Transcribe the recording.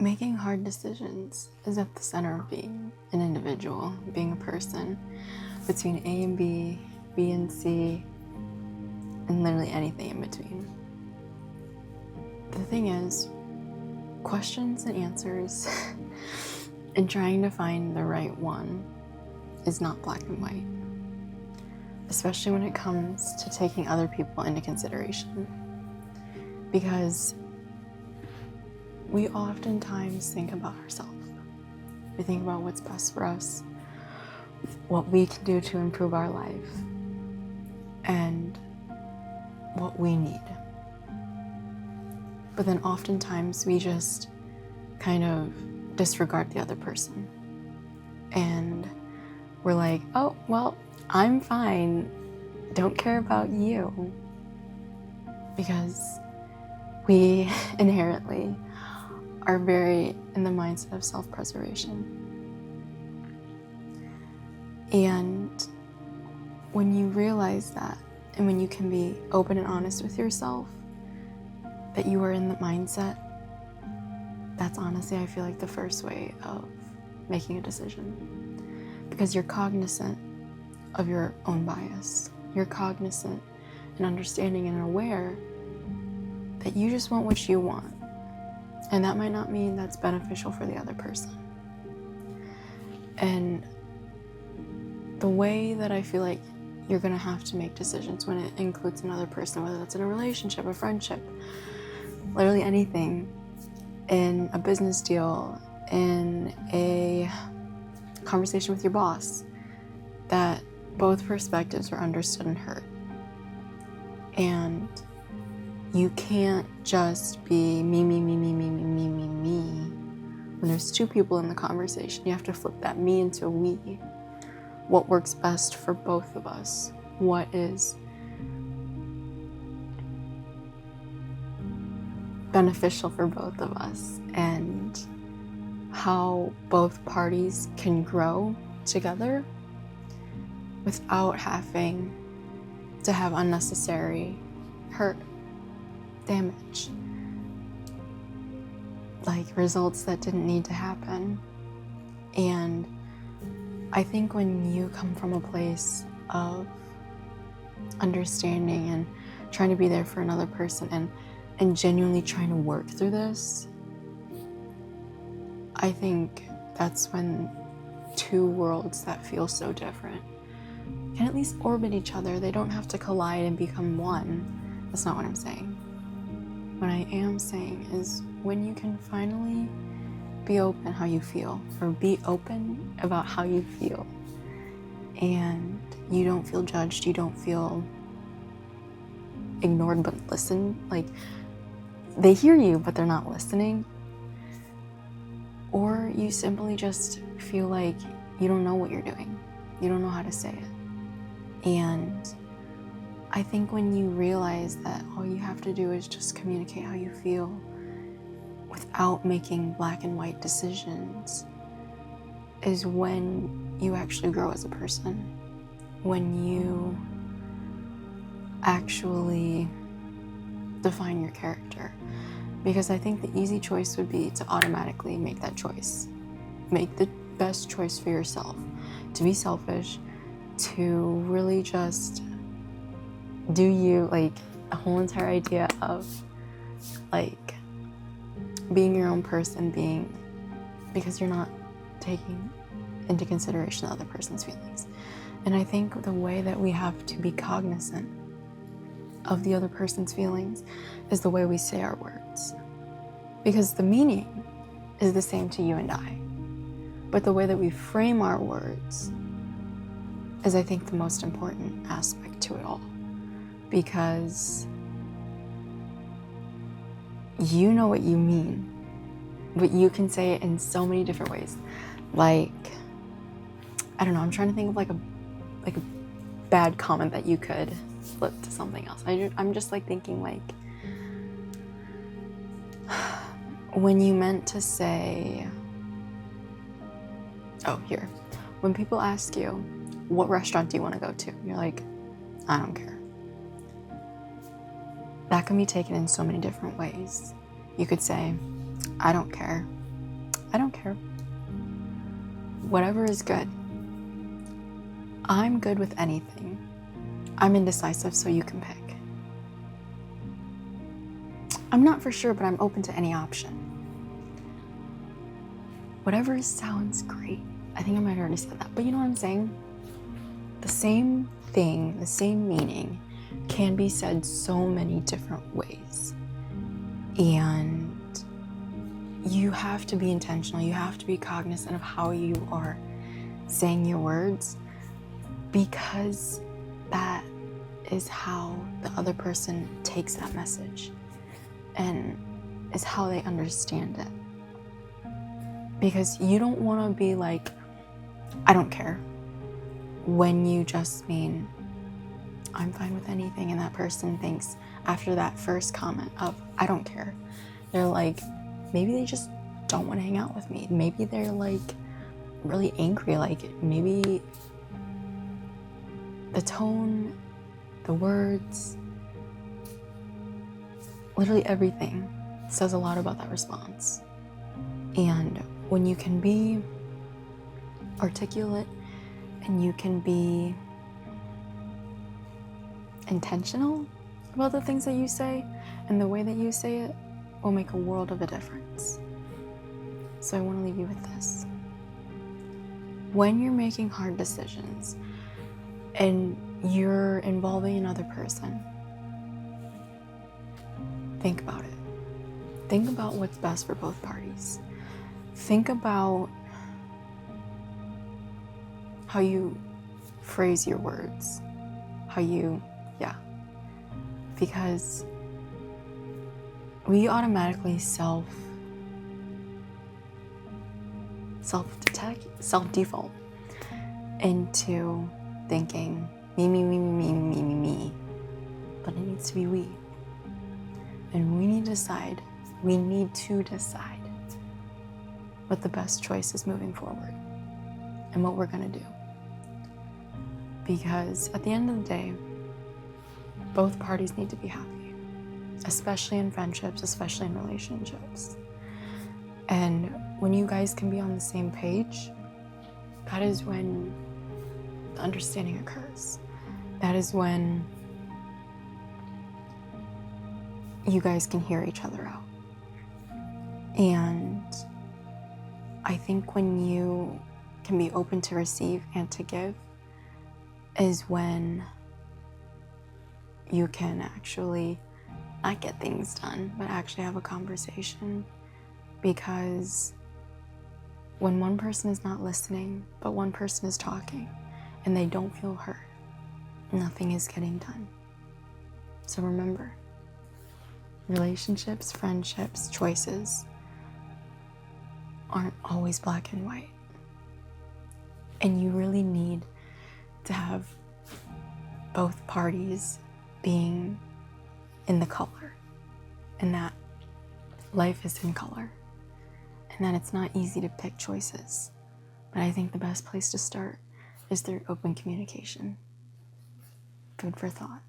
Making hard decisions is at the center of being an individual, being a person, between A and B, B and C, and literally anything in between. The thing is, questions and answers and trying to find the right one is not black and white, especially when it comes to taking other people into consideration. Because we oftentimes think about ourselves. We think about what's best for us, what we can do to improve our life, and what we need. But then oftentimes we just kind of disregard the other person. And we're like, oh, well, I'm fine. Don't care about you. Because we inherently are very in the mindset of self-preservation. And when you realize that, and when you can be open and honest with yourself, that you are in the mindset, that's honestly, I feel like, the first way of making a decision. Because you're cognizant of your own bias. You're cognizant and understanding and aware that you just want what you want. And that might not mean that's beneficial for the other person. And the way that I feel like you're gonna have to make decisions when it includes another person, whether that's in a relationship, a friendship, literally anything, in a business deal, in a conversation with your boss, that both perspectives are understood and heard. And you can't just be me. When there's two people in the conversation, you have to flip that me into a we. What works best for both of us? What is beneficial for both of us? And how both parties can grow together without having to have unnecessary hurt, damage, like results that didn't need to happen. And I think when you come from a place of understanding and trying to be there for another person and genuinely trying to work through this, I think that's when two worlds that feel so different can at least orbit each other. They don't have to collide and become one. That's not what I'm saying. What I am saying is when you can finally be open how you feel, or be open about how you feel, and you don't feel judged, you don't feel ignored but listen, like they hear you but they're not listening, or you simply just feel like you don't know what you're doing, you don't know how to say it. And I think when you realize that all you have to do is just communicate how you feel without making black and white decisions is when you actually grow as a person. When you actually define your character. Because I think the easy choice would be to automatically make that choice. Make the best choice for yourself. To be selfish, to really just do you, like a whole entire idea of like being your own person, because you're not taking into consideration the other person's feelings. And I think the way that we have to be cognizant of the other person's feelings is the way we say our words. Because the meaning is the same to you and I. But the way that we frame our words is, I think, the most important aspect to it all. Because you know what you mean, but you can say it in so many different ways. Like, I don't know, I'm trying to think of like a bad comment that you could flip to something else. I'm just like thinking like, when you meant to say, when people ask you, what restaurant do you want to go to? You're like, I don't care. That can be taken in so many different ways. You could say, I don't care, I don't care. Whatever is good. I'm good with anything. I'm indecisive, so you can pick. I'm not for sure, but I'm open to any option. Whatever sounds great. I think I might have already said that, but you know what I'm saying? The same thing, the same meaning can be said so many different ways. And you have to be intentional. You have to be cognizant of how you are saying your words, because that is how the other person takes that message and is how they understand it. Because you don't want to be like, I don't care, when you just mean, I'm fine with anything, and that person thinks after that first comment of, I don't care, they're like, maybe they just don't want to hang out with me. Maybe they're like really angry, like maybe the tone, the words, literally everything says a lot about that response. And when you can be articulate and you can be intentional about the things that you say and the way that you say it, will make a world of a difference. So I want to leave you with this. When you're making hard decisions and you're involving another person, think about it. Think about what's best for both parties. Think about how you phrase your words, because we automatically self-default into thinking me, but it needs to be we. And we need to decide what the best choice is moving forward and what we're gonna do. Because at the end of the day, both parties need to be happy, especially in friendships, especially in relationships. And when you guys can be on the same page, that is when the understanding occurs. That is when you guys can hear each other out. And I think when you can be open to receive and to give is when you can actually not get things done, but actually have a conversation. Because when one person is not listening, but one person is talking, and they don't feel heard, nothing is getting done. So remember, relationships, friendships, choices aren't always black and white. And you really need to have both parties being in the color, and that life is in color, and that it's not easy to pick choices. But I think the best place to start is through open communication. Food for thought.